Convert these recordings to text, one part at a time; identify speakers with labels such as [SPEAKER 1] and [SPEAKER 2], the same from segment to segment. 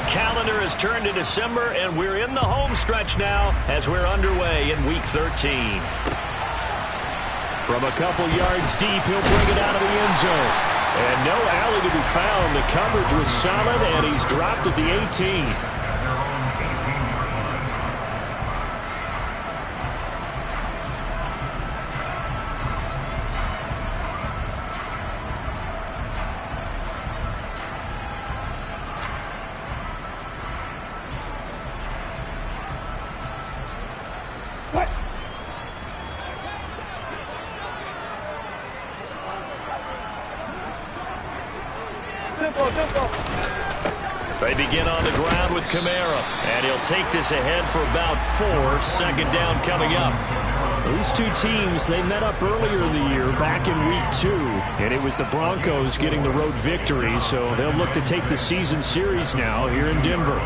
[SPEAKER 1] The calendar has turned to December, and we're in the home stretch now as we're underway in Week 13. From a couple yards deep, he'll bring it out of the end zone. And no alley to be found. The coverage was solid, and he's dropped at the 18. They begin on the ground with Kamara, and he'll take this ahead for about 4. Second down coming up. These two teams, they met up earlier in the year, back in Week 2, and it was the Broncos getting the road victory, so they'll look to take the season series now here in Denver.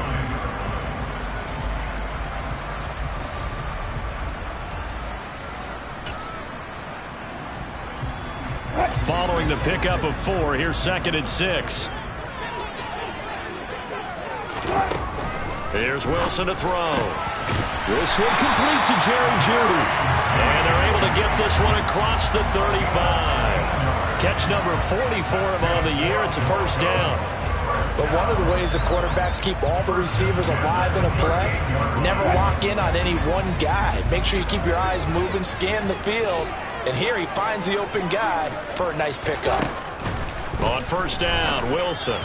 [SPEAKER 1] Following the pickup of 4, here's 2nd and 6. Here's Wilson to throw. This one complete to Jerry Jeudy. And they're able to get this one across the 35. Catch number 40 for him on the year. It's a first down.
[SPEAKER 2] But one of the ways the quarterbacks keep all the receivers alive in a play, never lock in on any one guy. Make sure you keep your eyes moving, scan the field. And here he finds the open guy for a nice pickup.
[SPEAKER 1] On first down, Wilson.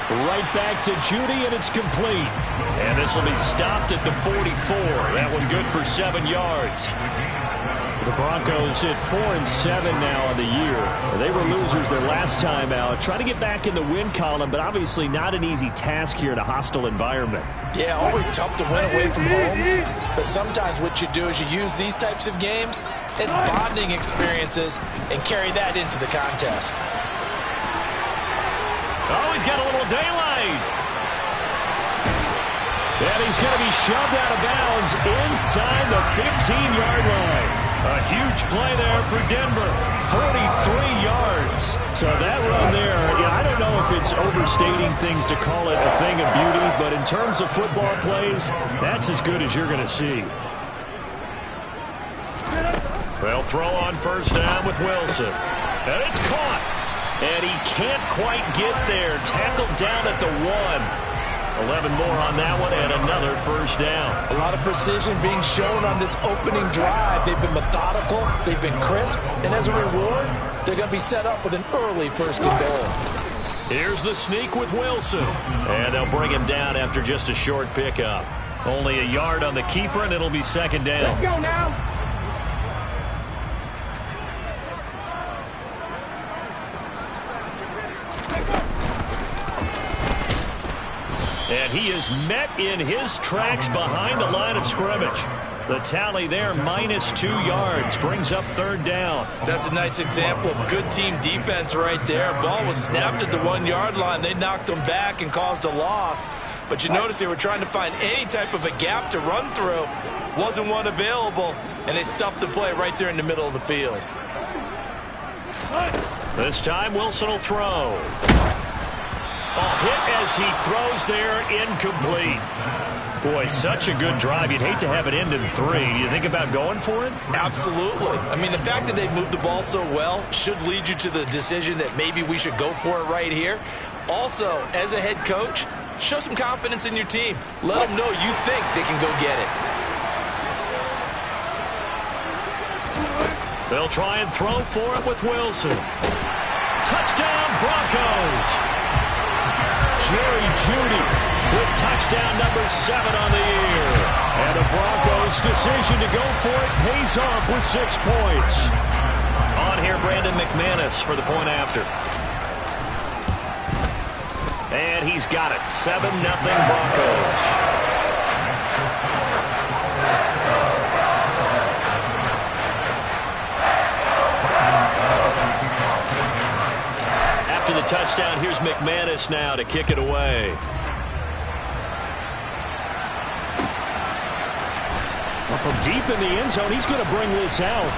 [SPEAKER 1] Right back to Jeudy, and it's complete. And this will be stopped at the 44. That one good for 7 yards. The Broncos hit 4-7 now on the year. They were losers their last time out. Trying to get back in the win column, but obviously not an easy task here in a hostile environment.
[SPEAKER 2] Yeah, always tough to win away from home. But sometimes what you do is you use these types of games as bonding experiences and carry that into the contest.
[SPEAKER 1] Oh, he's got a little daylight. And he's going to be shoved out of bounds inside the 15-yard line. A huge play there for Denver. 43 yards. So that run there, I don't know if it's overstating things to call it a thing of beauty, but in terms of football plays, that's as good as you're going to see. They'll throw on first down with Wilson. And it's caught. And he can't quite get there. Tackled down at the 1. 11 more on that one, and another first down.
[SPEAKER 2] A lot of precision being shown on this opening drive. They've been methodical, they've been crisp, and as a reward, they're going to be set up with an early first and goal.
[SPEAKER 1] Here's the sneak with Wilson. And they'll bring him down after just a short pickup. Only a yard on the keeper, and it'll be second down.
[SPEAKER 3] Let's go now.
[SPEAKER 1] And he is met in his tracks behind the line of scrimmage. The tally there, -2 yards, brings up third down.
[SPEAKER 2] That's a nice example of good team defense right there. Ball was snapped at the 1-yard line. They knocked him back and caused a loss. But you notice they were trying to find any type of a gap to run through. Wasn't one available, and they stuffed the play right there in the middle of the field.
[SPEAKER 1] This time Wilson will throw. Hit as he throws there, incomplete. Boy, such a good drive. You'd hate to have it end in 3. Do you think about going for it?
[SPEAKER 2] Absolutely. I mean, the fact that they've moved the ball so well should lead you to the decision that maybe we should go for it right here. Also, as a head coach, show some confidence in your team. Let them know you think they can go get it.
[SPEAKER 1] They'll try and throw for it with Wilson. Touchdown, Broncos! Jerry Jeudy with touchdown number 7 on the year. And the Broncos' decision to go for it pays off with 6 points. On here, Brandon McManus for the point after. And he's got it. 7-0 Broncos. After the touchdown, here's McManus now to kick it away. Well, from deep in the end zone, he's going to bring this out.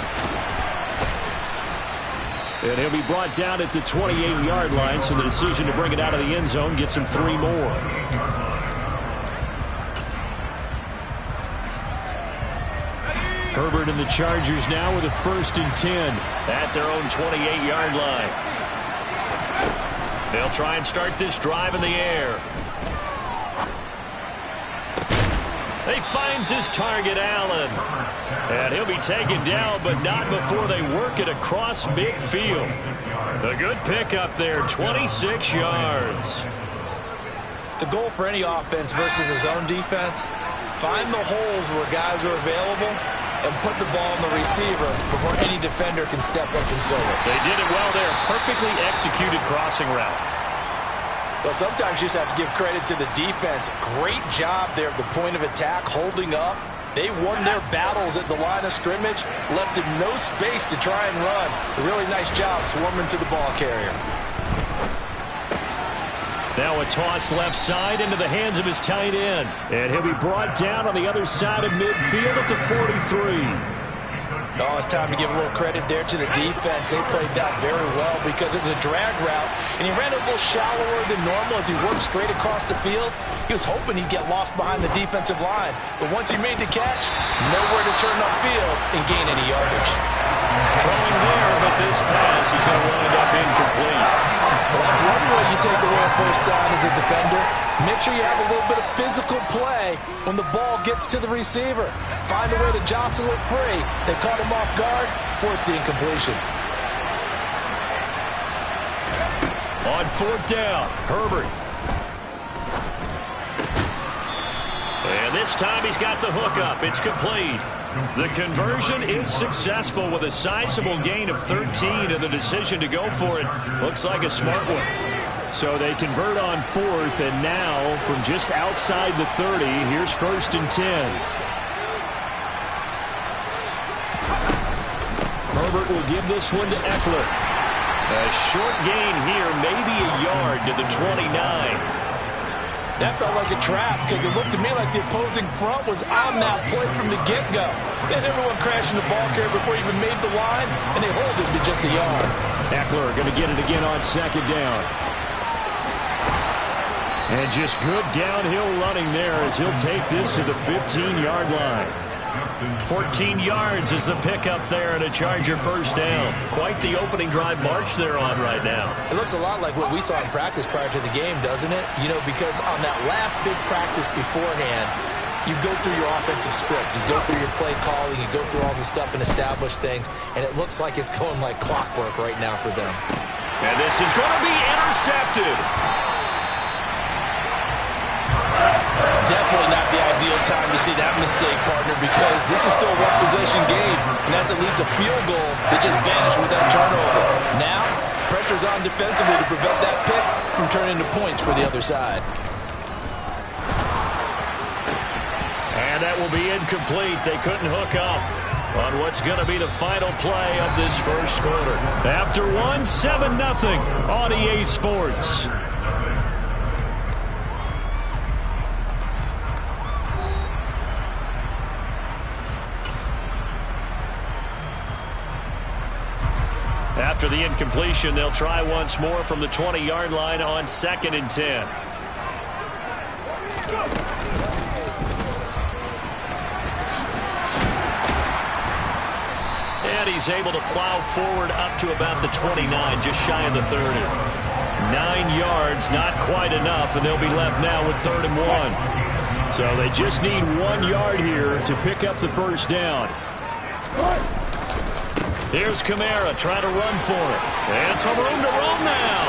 [SPEAKER 1] And he'll be brought down at the 28-yard line, so the decision to bring it out of the end zone gets him 3 more. Herbert and the Chargers now with a 1st and 10 at their own 28-yard line. They'll try and start this drive in the air. He finds his target, Allen. And he'll be taken down, but not before they work it across midfield. A good pickup there, 26 yards.
[SPEAKER 2] The goal for any offense versus his own defense, find the holes where guys are available and put the ball on the receiver before any defender can step up and fill it.
[SPEAKER 1] They did it well there. Perfectly executed crossing route.
[SPEAKER 2] Well, sometimes you just have to give credit to the defense. Great job there at the point of attack, holding up. They won their battles at the line of scrimmage, left him no space to try and run. A really nice job swarming to the ball carrier.
[SPEAKER 1] Now a toss left side into the hands of his tight end. And he'll be brought down on the other side of midfield at the 43.
[SPEAKER 2] Oh, it's time to give a little credit there to the defense. They played that very well because it was a drag route, and he ran a little shallower than normal as he worked straight across the field. He was hoping he'd get lost behind the defensive line, but once he made the catch, nowhere to turn upfield and gain any yardage.
[SPEAKER 1] Throwing there, but this pass is going to wind up incomplete.
[SPEAKER 2] Well, that's one way you take away a 1st down as a defender. Make sure you have a little bit of physical play when the ball gets to the receiver. Find a way to jostle it free. They caught him off guard, forced the incompletion.
[SPEAKER 1] On 4th down, Herbert. And this time he's got the hook up. It's complete. The conversion is successful with a sizable gain of 13, and the decision to go for it looks like a smart one. So they convert on 4th, and now from just outside the 30, here's 1st and 10. Herbert will give this one to Eckler. A short gain here, maybe a yard to the 29.
[SPEAKER 2] That felt like a trap because it looked to me like the opposing front was on that play from the get-go. They had everyone crashing the ball carrier before he even made the line, and they hold it to just a yard.
[SPEAKER 1] Eckler going to get it again on 2nd down. And just good downhill running there as he'll take this to the 15-yard line. 14 yards is the pickup there and a Charger 1st down. Quite the opening drive march they're on right now.
[SPEAKER 2] It looks a lot like what we saw in practice prior to the game, doesn't it? You know, because on that last big practice beforehand, you go through your offensive script. You go through your play calling. You go through all the stuff and establish things. And it looks like it's going like clockwork right now for them.
[SPEAKER 1] And this is going to be intercepted.
[SPEAKER 2] Definitely not the ideal time to see that mistake, partner, because this is still a one-possession game, and that's at least a field goal that just vanished with that turnover. Now, pressure's on defensively to prevent that pick from turning into points for the other side.
[SPEAKER 1] And that will be incomplete. They couldn't hook up on what's going to be the final play of this 1st quarter. After one, 7-0 on EA Sports. After the incompletion, they'll try once more from the 20-yard line on 2nd and 10. And he's able to plow forward up to about the 29, just shy of the 30. 9 yards, not quite enough, and they'll be left now with 3rd and 1. So they just need 1 yard here to pick up the 1st down. Here's Kamara trying to run for it. And some room to roam now.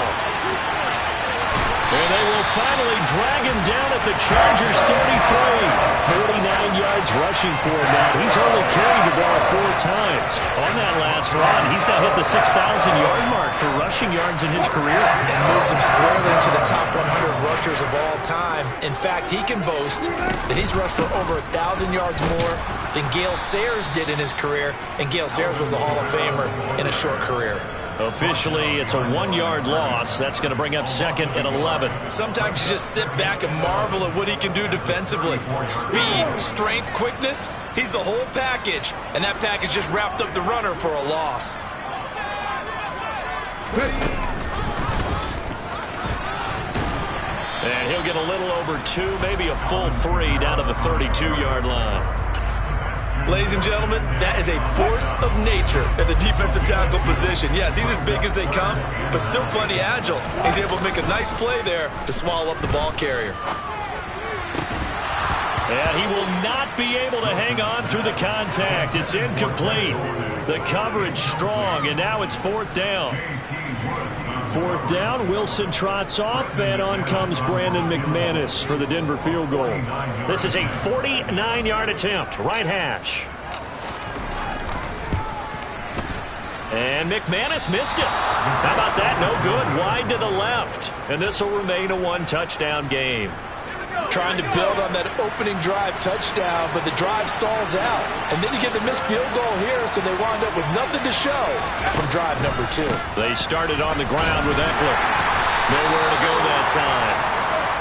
[SPEAKER 1] And they will finally drag him down at the Chargers 33. 49 yards rushing for him now. He's only carried the ball 4 times. On that last run, he's now hit the 6,000-yard mark for rushing yards in his career.
[SPEAKER 2] And moves him squarely into the top 100 rushers of all time. In fact, he can boast that he's rushed for over 1,000 yards more than Gale Sayers did in his career. And Gale Sayers was a Hall of Famer in a short career.
[SPEAKER 1] Officially, it's a 1-yard loss. That's going to bring up 2nd and 11.
[SPEAKER 2] Sometimes you just sit back and marvel at what he can do defensively. Speed, strength, quickness, he's the whole package. And that package just wrapped up the runner for a loss.
[SPEAKER 1] And he'll get a little over 2, maybe a full 3 down to the 32-yard line.
[SPEAKER 2] Ladies and gentlemen, that is a force of nature at the defensive tackle position. Yes, he's as big as they come, but still plenty agile. He's able to make a nice play there to swallow up the ball carrier.
[SPEAKER 1] And he will not be able to hang on through the contact. It's incomplete. The coverage strong, and now it's 4th down. 4th down, Wilson trots off, and on comes Brandon McManus for the Denver field goal. This is a 49-yard attempt, right hash. And McManus missed it. How about that? No good. Wide to the left. And this will remain a 1-touchdown game.
[SPEAKER 2] Trying to build on that opening drive touchdown, but the drive stalls out. And then you get the missed field goal here, so they wind up with nothing to show from drive number 2.
[SPEAKER 1] They started on the ground with Eckler. Nowhere to go that time.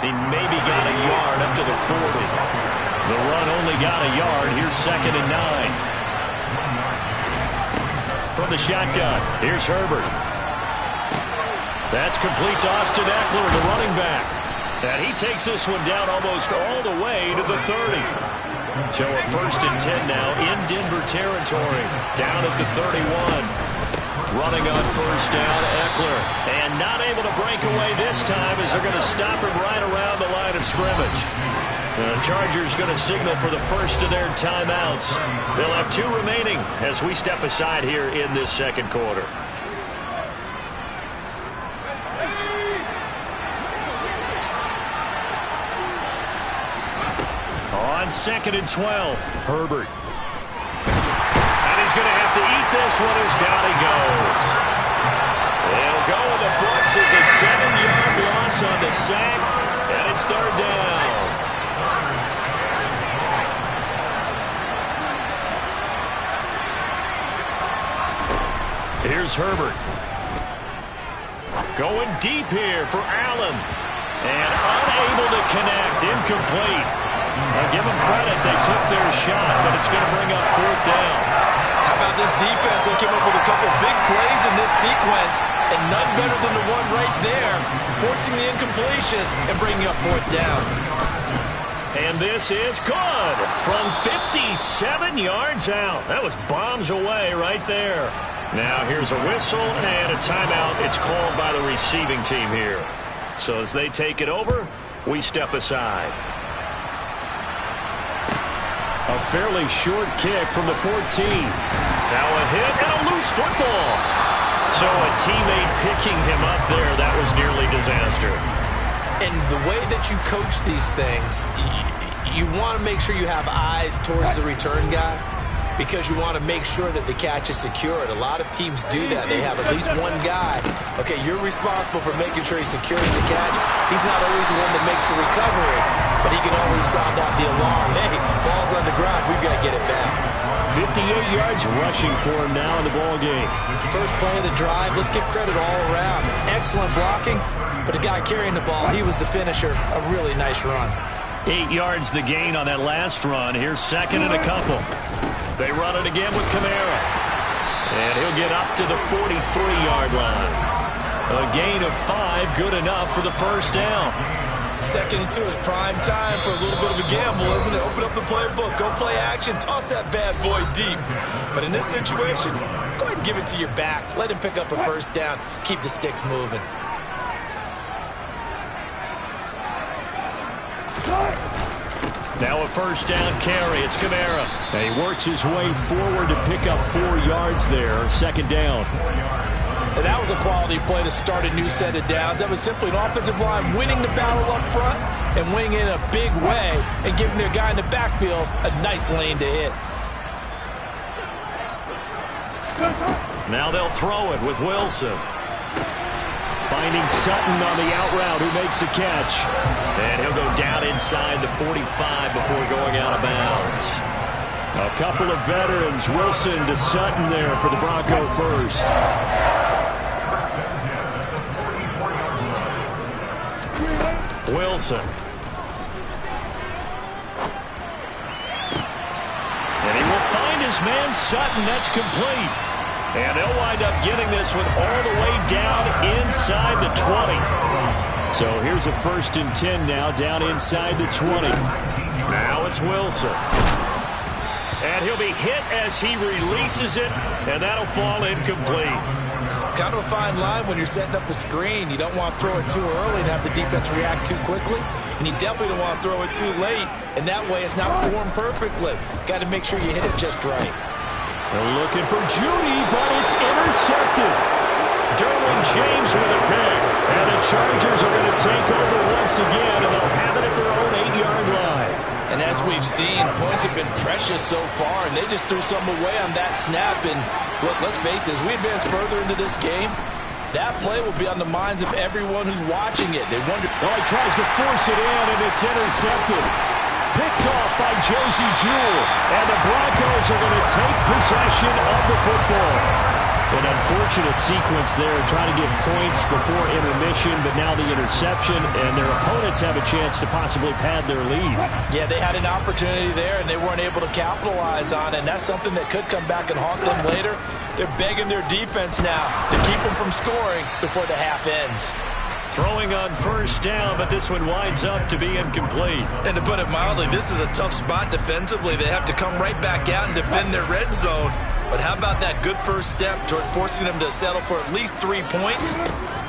[SPEAKER 1] He maybe got a yard up to the 40. The run only got a yard. Here's 2nd and 9. From the shotgun, here's Herbert. That's complete to Austin Eckler, the running back. And he takes this one down almost all the way to the 30. So a 1st and 10 now in Denver territory. Down at the 31. Running on 1st down, Eckler. And not able to break away this time as they're going to stop him right around the line of scrimmage. The Chargers going to signal for the first of their timeouts. They'll have 2 remaining as we step aside here in this 2nd quarter. On 2nd and 12, Herbert. And he's going to have to eat this one as down he goes. They'll go with the Bucs as a 7-yard loss on the sack, and it's 3rd down. Here's Herbert. Going deep here for Allen. And unable to connect, incomplete. I'll give them credit. They took their shot, but it's going to bring up 4th down.
[SPEAKER 2] How about this defense? They came up with a couple big plays in this sequence, and none better than the one right there, forcing the incompletion and bringing up 4th down.
[SPEAKER 1] And this is good from 57 yards out. That was bombs away right there. Now here's a whistle and a timeout. It's called by the receiving team here. So as they take it over, we step aside. A fairly short kick from the 14. Now a hit and a loose football. So a teammate picking him up there, that was nearly disaster.
[SPEAKER 2] And the way that you coach these things, you want to make sure you have eyes towards the return guy, because you want to make sure that the catch is secured. A lot of teams do that. They have at least one guy. Okay, you're responsible for making sure he secures the catch. He's not always the one that makes the recovery, but he can always sound out the alarm. Hey, ball's on the ground. We've got to get it back.
[SPEAKER 1] 58 yards rushing for him now in the ball game.
[SPEAKER 2] First play of the drive. Let's give credit all around. Excellent blocking, but the guy carrying the ball, he was the finisher. A really nice run.
[SPEAKER 1] 8 yards the gain on that last run. Here's 2nd and a couple. They run it again with Kamara. And he'll get up to the 43-yard line. A gain of 5, good enough for the 1st down.
[SPEAKER 2] 2nd and 2 is prime time for a little bit of a gamble, isn't it? Open up the playbook, go play action, toss that bad boy deep. But in this situation, go ahead and give it to your back. Let him pick up a 1st down. Keep the sticks moving.
[SPEAKER 1] Now a 1st down carry. It's Kamara. And he works his way forward to pick up 4 yards there. 2nd down.
[SPEAKER 2] And that was a quality play to start a new set of downs. That was simply an offensive line winning the battle up front and winning in a big way and giving their guy in the backfield a nice lane to hit.
[SPEAKER 1] Now they'll throw it with Wilson. Finding Sutton on the out route, who makes the catch. And he'll go down inside the 45 before going out of bounds. A couple of veterans, Wilson to Sutton there for the Bronco first. Wilson. And he will find his man Sutton. That's complete. And they'll wind up getting this one all the way down inside the 20. So here's a 1st and 10 now, down inside the 20. Now it's Wilson. And he'll be hit as he releases it, and that'll fall incomplete.
[SPEAKER 2] Kind of a fine line when you're setting up a screen. You don't want to throw it too early and have the defense react too quickly, and you definitely don't want to throw it too late, and that way it's not formed perfectly. Got to make sure you hit it just right.
[SPEAKER 1] They're looking for Judy, but it's intercepted. Derwin James with a pick, and the Chargers are going to take over once again, and they'll have it at their own 8-yard line.
[SPEAKER 2] And as we've seen, points have been precious so far, and they just threw some away on that snap. And look, let's face it, as we advance further into this game, that play will be on the minds of everyone who's watching it. They wonder.
[SPEAKER 1] Well, he tries to force it in, and it's intercepted. Picked off by Josie Jewell, and the Broncos are going to take possession of the football. An unfortunate sequence there, trying to get points before intermission, but now the interception, and their opponents have a chance to possibly pad their lead.
[SPEAKER 2] Yeah, they had an opportunity there, and they weren't able to capitalize on it, and that's something that could come back and haunt them later. They're begging their defense now to keep them from scoring before the half ends.
[SPEAKER 1] Throwing on 1st down, but this one winds up to be incomplete.
[SPEAKER 2] And to put it mildly, this is a tough spot defensively. They have to come right back out and defend their red zone. But how about that good first step towards forcing them to settle for at least 3 points?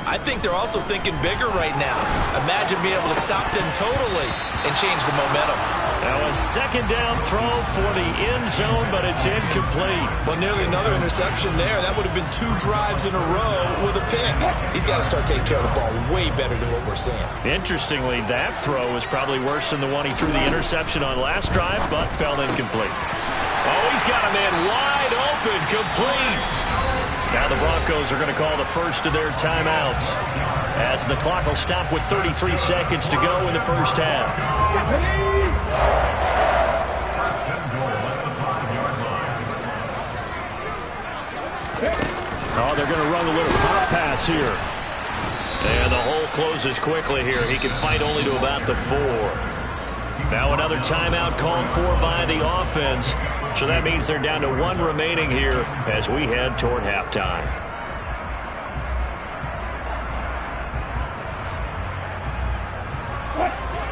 [SPEAKER 2] I think they're also thinking bigger right now. Imagine being able to stop them totally and change the momentum.
[SPEAKER 1] Now a 2nd down throw for the end zone, but it's incomplete.
[SPEAKER 2] Well, nearly another interception there. That would have been 2 drives in a row with a pick. He's got to start taking care of the ball way better than what we're seeing. Interestingly,
[SPEAKER 1] that throw was probably worse than the one he threw the interception on last drive, but fell incomplete. Oh, he's got a man wide open, complete. Now the Broncos are going to call the first of their timeouts, as the clock will stop with 33 seconds to go in the first half. Oh, they're going to run a little pop pass here. And the hole closes quickly here. He can fight only to about the 4. Now another timeout called for by the offense. So that means they're down to 1 remaining here as we head toward halftime.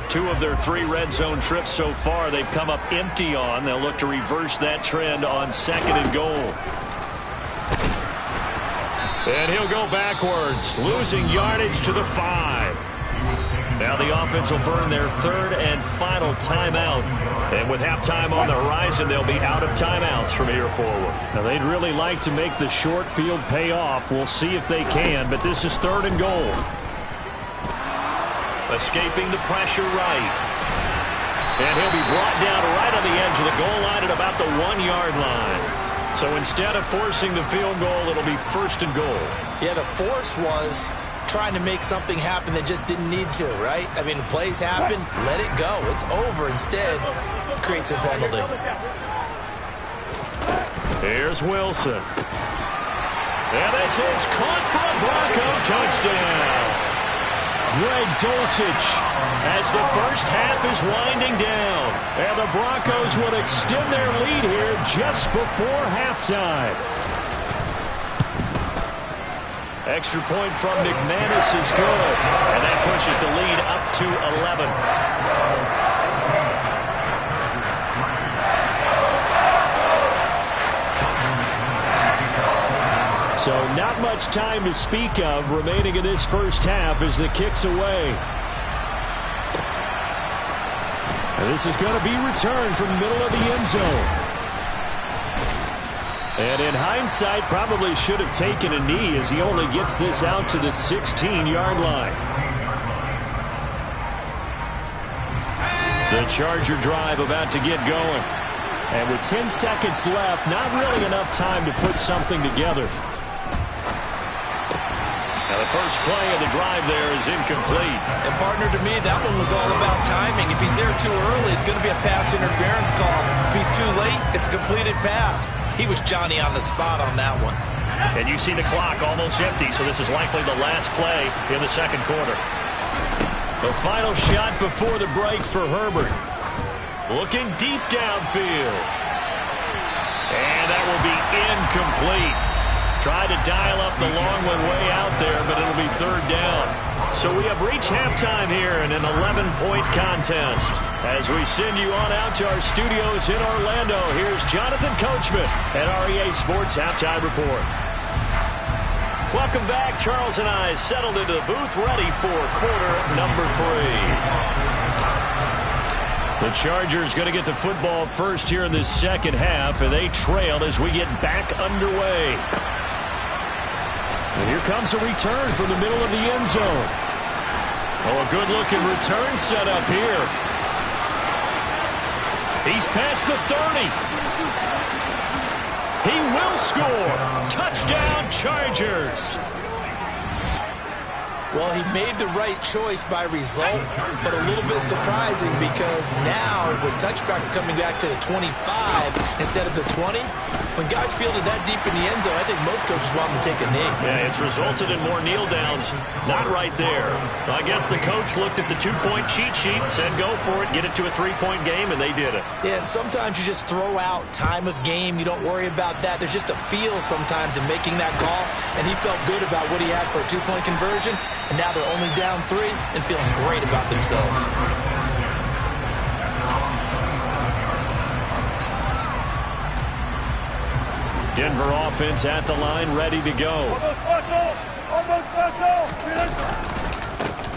[SPEAKER 1] Two of their 3 red zone trips so far they've come up empty on. They'll look to reverse that trend on 2nd and goal. And he'll go backwards, losing yardage to the 5. Now the offense will burn their 3rd and final timeout. And with halftime on the horizon, they'll be out of timeouts from here forward. Now they'd really like to make the short field pay off. We'll see if they can, but this is 3rd and goal. Escaping the pressure right. And he'll be brought down right on the edge of the goal line at about the 1-yard line. So instead of forcing the field goal, it'll be 1st and goal.
[SPEAKER 2] Yeah, the force was trying to make something happen that just didn't need to, right? I mean, plays happen, let it go. It's over. Instead, it creates a penalty.
[SPEAKER 1] Here's Wilson. And this is caught for a Bronco touchdown. Greg Dulcich as the first half is winding down. And the Broncos will extend their lead here just before halftime. Extra point from McManus is good. And that pushes the lead up to 11. So not much time to speak of remaining in this first half as the kick's away. And this is going to be returned from the middle of the end zone. And in hindsight, probably should have taken a knee as he only gets this out to the 16-yard line. The Charger drive about to get going. And with 10 seconds left, not really enough time to put something together. Now the first play of the drive there is incomplete.
[SPEAKER 2] And partner, to me, that one was all about timing. If he's there too early, it's going to be a pass interference call. If he's too late, it's a completed pass. He was Johnny on the spot on that one.
[SPEAKER 1] And you see the clock almost empty, so this is likely the last play in the second quarter. The final shot before the break for Herbert. Looking deep downfield. And that will be incomplete. Tried to dial up the long one way out there, but it'll be third down. So we have reached halftime here in an 11-point contest. As we send you on out to our studios in Orlando, here's Jonathan Coachman at REA Sports Halftime Report. Welcome back. Charles and I settled into the booth, ready for quarter number 3. The Chargers going to get the football first here in the second half, and they trail as we get back underway. And here comes a return from the middle of the end zone. Oh, a good-looking return set up here. He's past the 30. He will score. Touchdown, Chargers.
[SPEAKER 2] Well, he made the right choice by result, but a little bit surprising because now with touchbacks coming back to the 25 instead of the 20, when guys fielded that deep in the end zone, I think most coaches want them to take a knee.
[SPEAKER 1] Yeah, it's resulted in more kneel downs. Not right there. Well, I guess the coach looked at the two-point cheat sheet, said go for it, get it to a three-point game, and they did it.
[SPEAKER 2] Yeah, and sometimes you just throw out time of game. You don't worry about that. There's just a feel sometimes in making that call, and he felt good about what he had for a two-point conversion. And now they're only down 3 and feeling great about themselves.
[SPEAKER 1] Denver offense at the line, ready to go.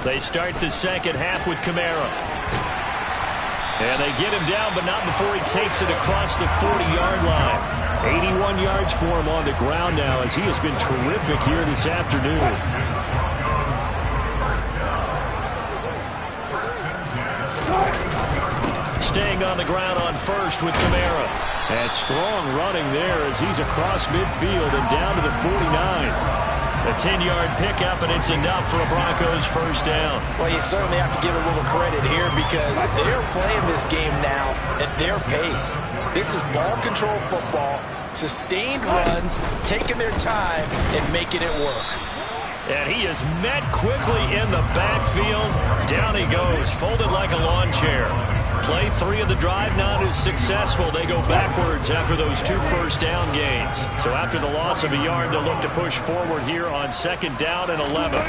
[SPEAKER 1] They start the second half with Kamara. And they get him down, but not before he takes it across the 40-yard line. 81 yards for him on the ground now, as he has been terrific here this afternoon. Staying on the ground on first with Kamara. And strong running there as he's across midfield and down to the 49. A 10-yard pickup, and it's enough for a Broncos first down.
[SPEAKER 2] Well, you certainly have to give a little credit here because they're playing this game now at their pace. This is ball control football, sustained runs, taking their time and making it work.
[SPEAKER 1] And he is met quickly in the backfield. Down he goes, folded like a lawn chair. Play 3 of the drive not as successful. They go backwards after those 2 first down gains. So after the loss of a yard, they'll look to push forward here on second down and 11.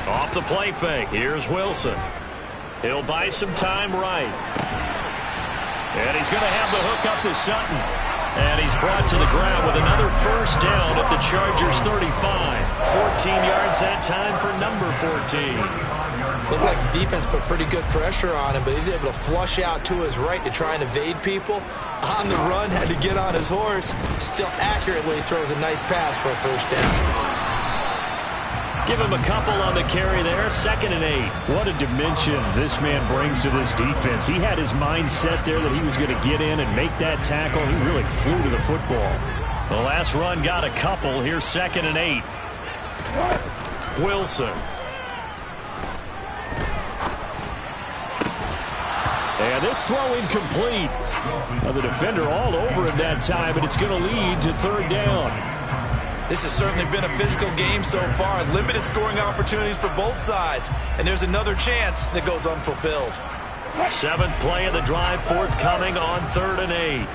[SPEAKER 1] Off the play fake, here's Wilson. He'll buy some time right. And he's going to have the hook up to Sutton. And he's brought to the ground with another first down at the Chargers 35. 14 yards that time for number 14.
[SPEAKER 2] Looked like the defense put pretty good pressure on him, but he's able to flush out to his right to try and evade people. On the run, had to get on his horse. Still accurately throws a nice pass for a first down.
[SPEAKER 1] Give him a couple on the carry there. 2nd and 8. What a dimension this man brings to this defense. He had his mind set there that he was going to get in and make that tackle. He really flew to the football. The last run got a couple. Here's 2nd and 8. Wilson. And this throw incomplete. Now the defender all over him that time, but it's going to lead to third down.
[SPEAKER 2] This has certainly been a physical game so far. Limited scoring opportunities for both sides. And there's another chance that goes unfulfilled.
[SPEAKER 1] 7th play of the drive forthcoming on 3rd and 8.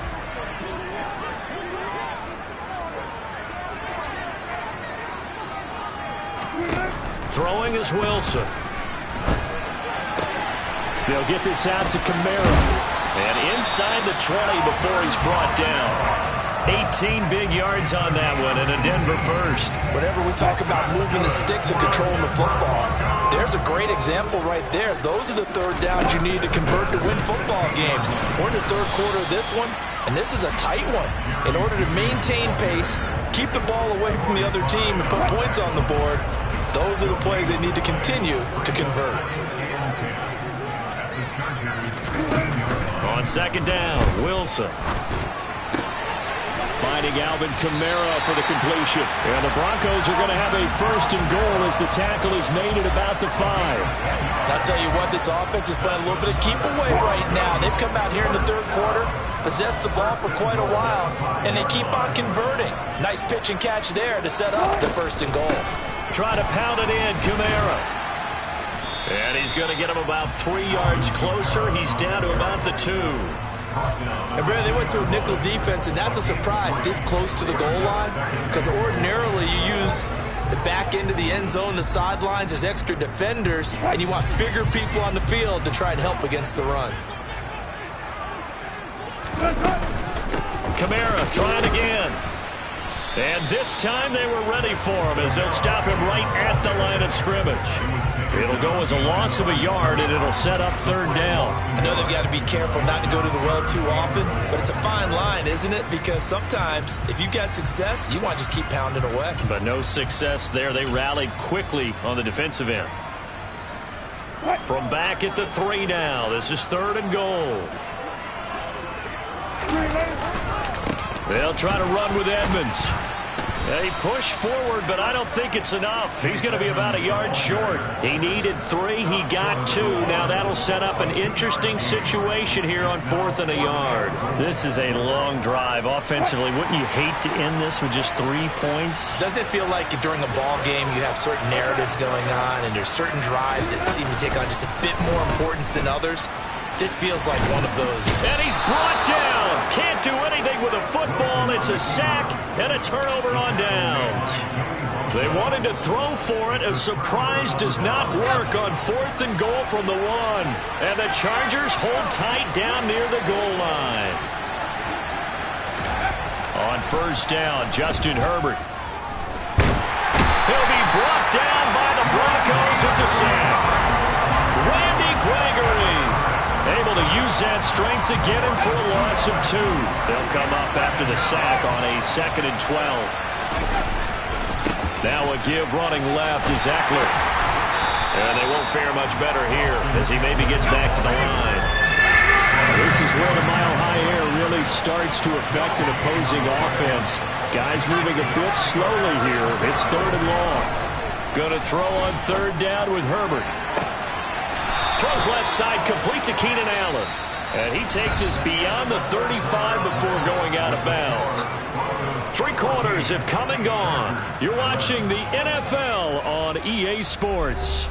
[SPEAKER 1] Throwing is Wilson. They'll get this out to Kamara. And inside the 20 before he's brought down. 18 big yards on that one, and a Denver first.
[SPEAKER 2] Whenever we talk about moving the sticks and controlling the football, there's a great example right there. Those are the third downs you need to convert to win football games. We're in the third quarter of this one, and this is a tight one. In order to maintain pace, keep the ball away from the other team, and put points on the board, those are the plays they need to continue to convert.
[SPEAKER 1] On second down, Wilson. Finding Alvin Kamara for the completion. And the Broncos are going to have a first and goal as the tackle is made at about the 5.
[SPEAKER 2] I'll tell you what, this offense is playing a little bit of keep away right now. They've come out here in the third quarter, possessed the ball for quite a while, and they keep on converting. Nice pitch and catch there to set up the first and goal.
[SPEAKER 1] Try to pound it in, Kamara. And he's going to get him about 3 yards closer. He's down to about the 2.
[SPEAKER 2] And Barry, they went to a nickel defense, and that's a surprise this close to the goal line, because ordinarily you use the back end of the end zone, the sidelines as extra defenders, and you want bigger people on the field to try and help against the run.
[SPEAKER 1] Kamara trying again. And this time they were ready for him as they'll stop him right at the line of scrimmage. It'll go as a loss of a yard, and it'll set up third down.
[SPEAKER 2] I know they've got to be careful not to go to the well too often, but it's a fine line, isn't it? Because sometimes if you've got success, you want to just keep pounding away.
[SPEAKER 1] But no success there. They rallied quickly on the defensive end. From back at the 3 now. This is 3rd and goal. They'll try to run with Edmonds. They push forward, but I don't think it's enough. He's going to be about a yard short. He needed 3. He got 2. Now that'll set up an interesting situation here on 4th and a yard. This is a long drive offensively. Wouldn't you hate to end this with just 3 points?
[SPEAKER 2] Doesn't it feel like during a ball game you have certain narratives going on, and there's certain drives that seem to take on just a bit more importance than others? This feels like one of those.
[SPEAKER 1] And he's brought down. Can't do anything with a football. It's a sack and a turnover on downs. They wanted to throw for it. A surprise does not work on 4th and goal from the 1. And the Chargers hold tight down near the goal line. On 1st down, Justin Herbert. He'll be brought down by the Broncos. It's a sack. Randy Gregory able to use that strength to get him for a loss of 2. They'll come up after the sack on a 2nd and 12. Now a give running left is Eckler. And they won't fare much better here as he maybe gets back to the line. This is where the mile-high air really starts to affect an opposing offense. Guys moving a bit slowly here. It's 3rd and long. Going to throw on 3rd down with Herbert. Throws left side, complete to Keenan Allen. And he takes us beyond the 35 before going out of bounds. 3 quarters have come and gone. You're watching the NFL on EA Sports.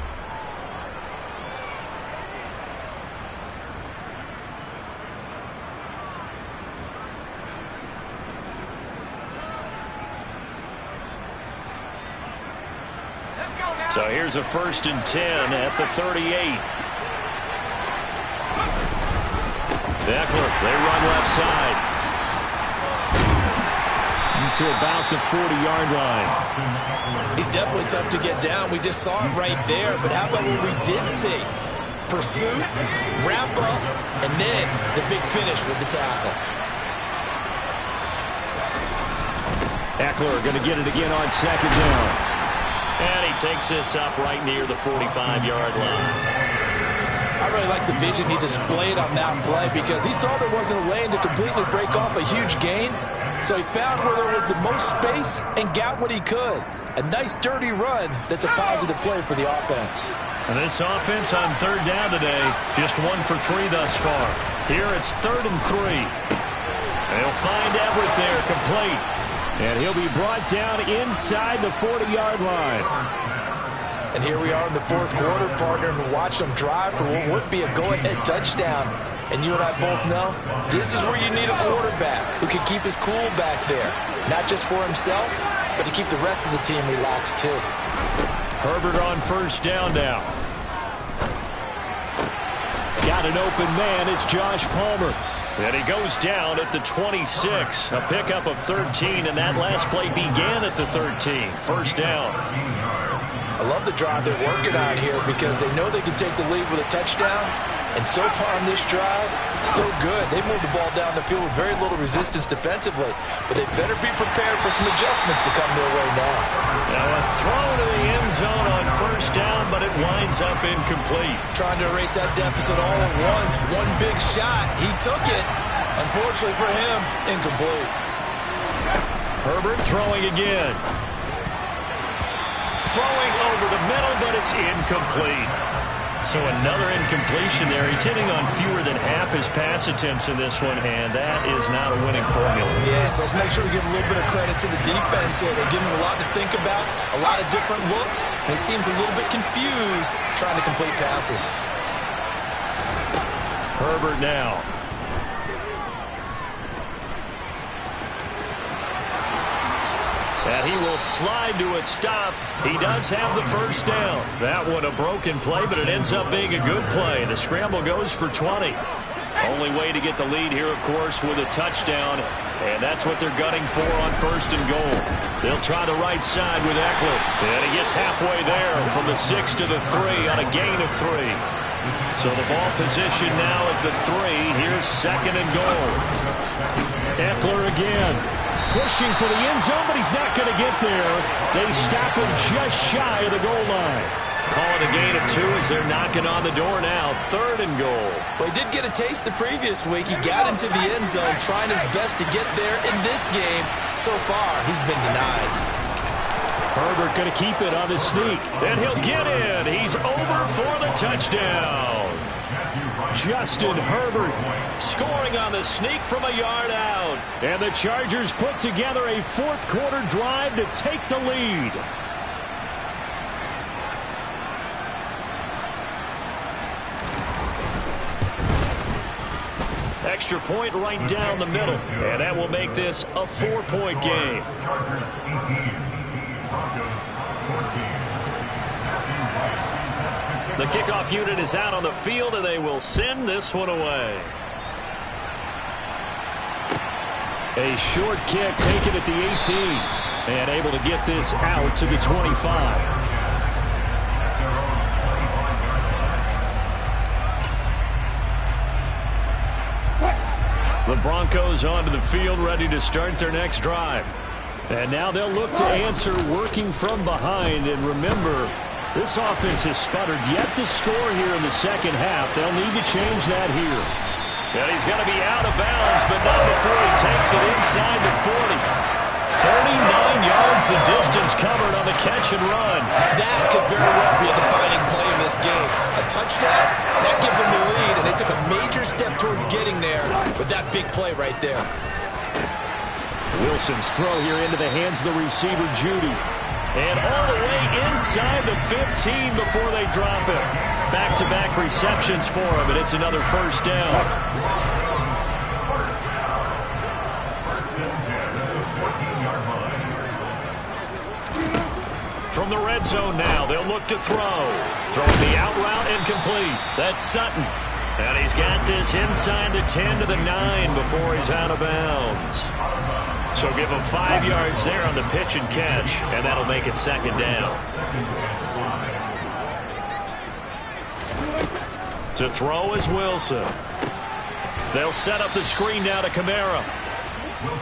[SPEAKER 1] So here's a 1st and 10 at the 38. Eckler, they run left side. To about the 40-yard line.
[SPEAKER 2] He's definitely tough to get down. We just saw it right there. But how about what we did see? Pursuit, wrap up, and then the big finish with the tackle.
[SPEAKER 1] Eckler going to get it again on 2nd down. And he takes this up right near the 45-yard line.
[SPEAKER 3] I really like the vision he displayed on that play because he saw there wasn't a lane to completely break off a huge gain. So he found where there was the most space and got what he could. A nice dirty run that's a positive play for the offense.
[SPEAKER 1] And this offense on 3rd down today, just 1 for 3 thus far. Here it's 3rd and 3. They'll find Everett there, complete. And he'll be brought down inside the 40-yard line.
[SPEAKER 2] And here we are in the 4th quarter, partner, and watch them drive for what would be a go-ahead touchdown. And you and I both know this is where you need a quarterback who can keep his cool back there. Not just for himself, but to keep the rest of the team relaxed too.
[SPEAKER 1] Herbert on 1st down now. Got an open man. It's Josh Palmer. And he goes down at the 26. A pickup of 13, and that last play began at the 13. 1st down.
[SPEAKER 2] I love the drive they're working on here because they know they can take the lead with a touchdown. And so far on this drive, so good. They moved the ball down the field with very little resistance defensively. But they better be prepared for some adjustments to come their way now.
[SPEAKER 1] Now a throw to the end zone on 1st down, but it winds up incomplete.
[SPEAKER 2] Trying to erase that deficit all at once. One big shot. He took it. Unfortunately for him, incomplete.
[SPEAKER 1] Herbert throwing again. Throwing over the middle, but it's incomplete. So another incompletion there. He's hitting on fewer than half his pass attempts in this one, and that is not a winning formula.
[SPEAKER 2] Yes, let's make sure we give a little bit of credit to the defense here. They're giving him a lot to think about, a lot of different looks, and he seems a little bit confused trying to complete passes.
[SPEAKER 1] Herbert now. And he will slide to a stop. He does have the first down. That one a broken play, but it ends up being a good play. The scramble goes for 20. Only way to get the lead here, of course, with a touchdown. And that's what they're gunning for on 1st and goal. They'll try the right side with Eckler. And he gets halfway there from the 6 to the 3 on a gain of 3. So the ball position now at the 3. Here's 2nd and goal. Eckler again. Pushing for the end zone, but he's not going to get there. They stop him just shy of the goal line. Call it a gain of 2 as they're knocking on the door now. 3rd and goal.
[SPEAKER 2] Well, he did get a taste the previous week. He got into the end zone, trying his best to get there in this game. So far, he's been denied.
[SPEAKER 1] Herbert going to keep it on the sneak. And he'll get in. He's over for the touchdown. Justin Herbert scoring on the sneak from a yard out. And the Chargers put together a 4th quarter drive to take the lead. Extra point right down the middle. And that will make this a 4-point game.
[SPEAKER 4] Chargers 18, Broncos 14.
[SPEAKER 1] The kickoff unit is out on the field, and they will send this one away. A short kick taken at the 18. And able to get this out to the 25. The Broncos onto the field, ready to start their next drive. And now they'll look to answer working from behind. And remember, this offense has sputtered yet to score here in the second half. They'll need to change that here. And he's going to be out of bounds, but not before he takes it inside the 40. 39 yards the distance covered on the catch and run.
[SPEAKER 2] That could very well be a defining play in this game. A touchdown, that gives them the lead, and they took a major step towards getting there with that big play right there.
[SPEAKER 1] Wilson's throw here into the hands of the receiver, Judy. And all the way inside the 15 before they drop it. Back-to-back receptions for him, and it's another first down. From the red zone now, they'll look to throw. Throwing the out route and complete. That's Sutton. And he's got this inside the 10 to the 9 before he's out of bounds. So give him 5 yards there on the pitch and catch, and that'll make it 2nd down. To throw is Wilson. They'll set up the screen now to Kamara.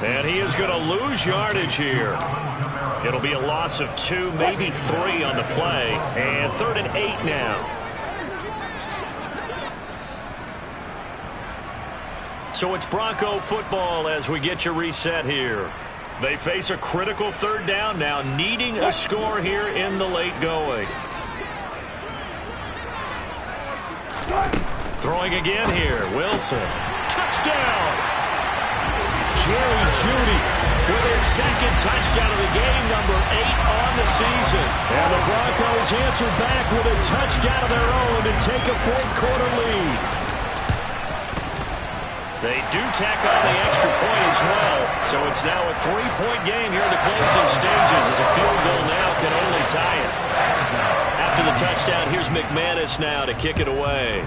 [SPEAKER 1] And he is going to lose yardage here. It'll be a loss of 2, maybe 3 on the play. And 3rd and 8 now. So it's Bronco football as we get you reset here. They face a critical 3rd down now, needing a score here in the late going. Throwing again here, Wilson. Touchdown! Jerry Jeudy with his 2nd touchdown of the game, number 8 on the season. And the Broncos answer back with a touchdown of their own to take a 4th quarter lead. They do tack on the extra point as well, so it's now a 3-point game here in the closing stages as a field goal now can only tie it. After the touchdown, here's McManus now to kick it away.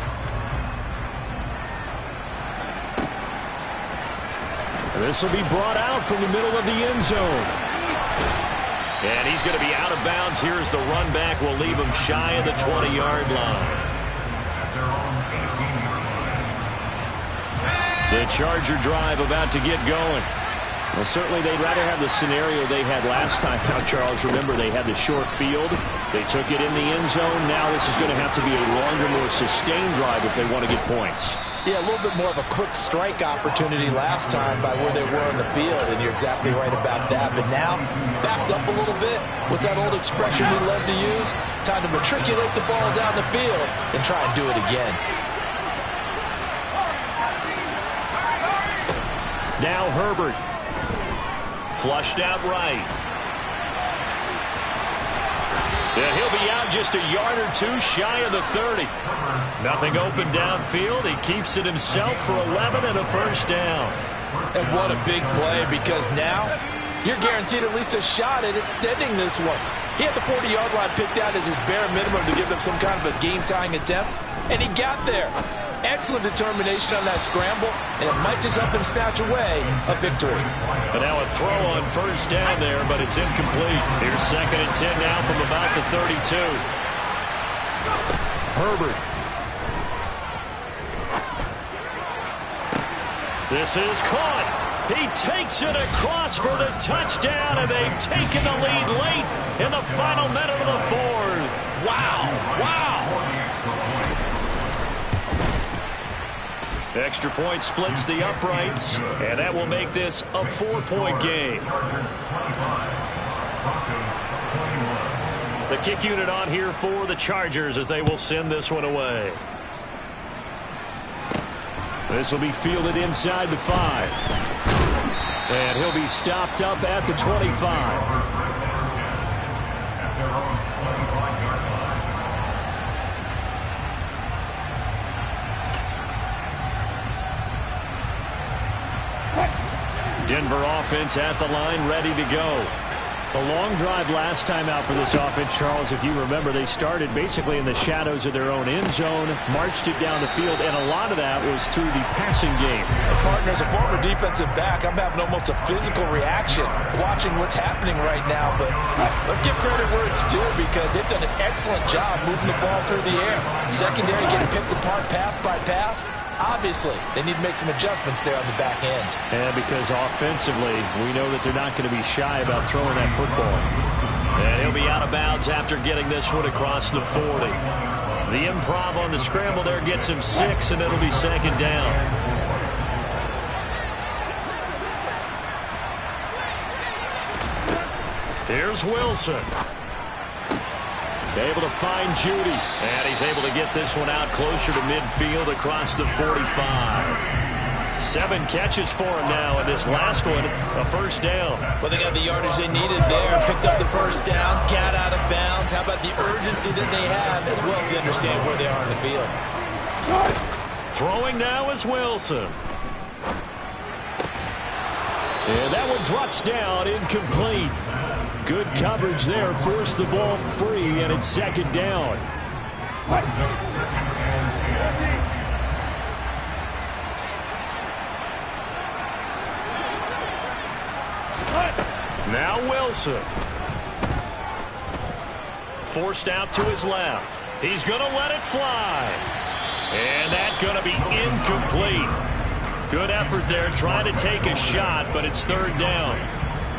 [SPEAKER 1] This will be brought out from the middle of the end zone. And he's going to be out of bounds here as the run back will leave him shy of the 20-yard line. The Charger drive about to get going. Well, certainly they'd rather have the scenario they had last time. Now, Charles, remember they had the short field. They took it in the end zone. Now this is going to have to be a longer, more sustained drive if they want to get points.
[SPEAKER 3] Yeah, a little bit more of a quick strike opportunity last time by where they were on the field, and you're exactly right about that. But now, backed up a little bit. What's that old expression we love to use? Time to matriculate the ball down the field and try and do it again.
[SPEAKER 1] Now Herbert. Flushed out right. And he'll be out just a yard or 2 shy of the 30. Nothing open downfield. He keeps it himself for 11 and a first down.
[SPEAKER 3] And what a big play, because now you're guaranteed at least a shot at extending this one. He had the 40-yard line picked out as his bare minimum to give them some kind of a game-tying attempt, and he got there. Excellent determination on that scramble, and it might just help them snatch away a victory.
[SPEAKER 1] And now a throw on first down there, but it's incomplete. Here's 2nd and 10 now from about the 32. Herbert. This is caught. He takes it across for the touchdown, and they've taken the lead late in the final minute of the 4th.
[SPEAKER 2] Wow. Wow.
[SPEAKER 1] Extra point splits the uprights, and that will make this a 4-point game. The kick unit on here for the Chargers as they will send this one away. This will be fielded inside the 5. And he'll be stopped up at the 25. Denver offense at the line, ready to go. A long drive last time out for this offense, Charles. If you remember, they started basically in the shadows of their own end zone, marched it down the field, and a lot of that was through the passing game.
[SPEAKER 3] Partner, as a former defensive back, I'm having almost a physical reaction watching what's happening right now. But let's give credit where it's due, because they've done an excellent job moving the ball through the air. Secondary getting picked apart pass by pass. Obviously, they need to make some adjustments there on the back end.
[SPEAKER 1] And because offensively, we know that they're not going to be shy about throwing that football. And he'll be out of bounds after getting this one across the 40. The improv on the scramble there gets him 6, and it'll be 2nd down. Here's Wilson. Able to find Judy, and he's able to get this one out closer to midfield across the 45. 7 catches for him now, and this last one, a first down.
[SPEAKER 2] Well, they got the yardage they needed there, picked up the first down, got out of bounds. How about the urgency that they have, as well as they understand where they are in the field.
[SPEAKER 1] Throwing now is Wilson. And that one drops down, incomplete. Good coverage there, forced the ball free, and it's 2nd down. Now Wilson. Forced out to his left. He's going to let it fly. And that's going to be incomplete. Good effort there, trying to take a shot, but it's 3rd down.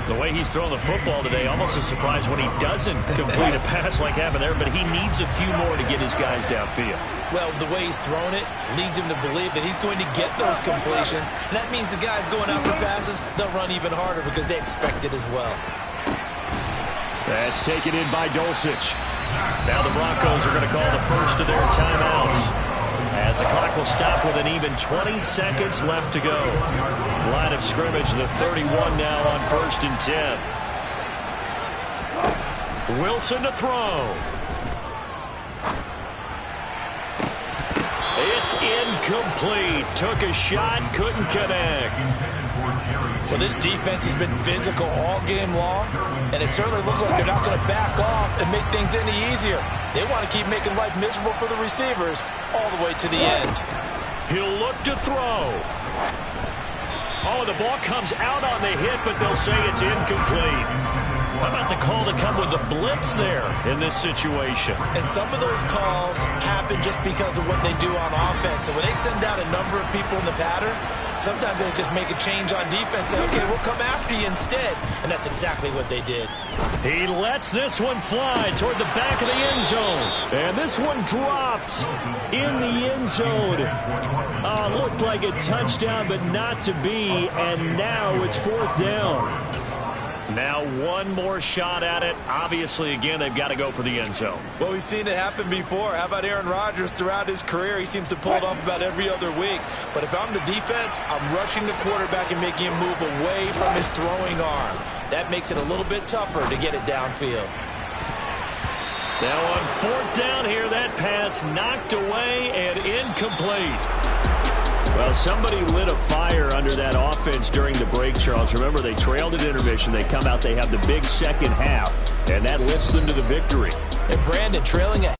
[SPEAKER 1] The way he's throwing the football today, almost a surprise when he doesn't complete a pass like happened there, but he needs a few more to get his guys downfield.
[SPEAKER 2] Well, the way he's thrown it leads him to believe that he's going to get those completions, and that means the guys going out for passes, they'll run even harder because they expect it as well.
[SPEAKER 1] That's taken in by Dulcich. Now the Broncos are going to call the first of their timeouts, as the clock will stop with an even 20 seconds left to go. Line of scrimmage, the 31 now on 1st and 10. Wilson to throw. It's incomplete. Took a shot, couldn't connect.
[SPEAKER 3] Well, this defense has been physical all game long, and it certainly looks like they're not going to back off and make things any easier. They want to keep making life miserable for the receivers all the way to the end.
[SPEAKER 1] He'll look to throw. Oh, the ball comes out on the hit, but they'll say it's incomplete. How about the call to come with the blitz there in this situation?
[SPEAKER 2] And some of those calls happen just because of what they do on offense. So when they send out a number of people in the pattern, sometimes they just make a change on defense. Say, okay, we'll come after you instead. And that's exactly what they did.
[SPEAKER 1] He lets this one fly toward the back of the end zone. And this one dropped in the end zone. Looked like a touchdown, but not to be. And now it's 4th down. Now one more shot at it. Obviously, again, they've got to go for the end zone.
[SPEAKER 2] Well, we've seen it happen before. How about Aaron Rodgers throughout his career? He seems to pull it off about every other week. But if I'm the defense, I'm rushing the quarterback and making him move away from his throwing arm. That makes it a little bit tougher to get it downfield.
[SPEAKER 1] Now on 4th down here, that pass knocked away and incomplete. Well, somebody lit a fire under that offense during the break, Charles. Remember, they trailed at intermission. They come out, they have the big second half, and that lifts them to the victory.
[SPEAKER 3] And Brandon, trailing a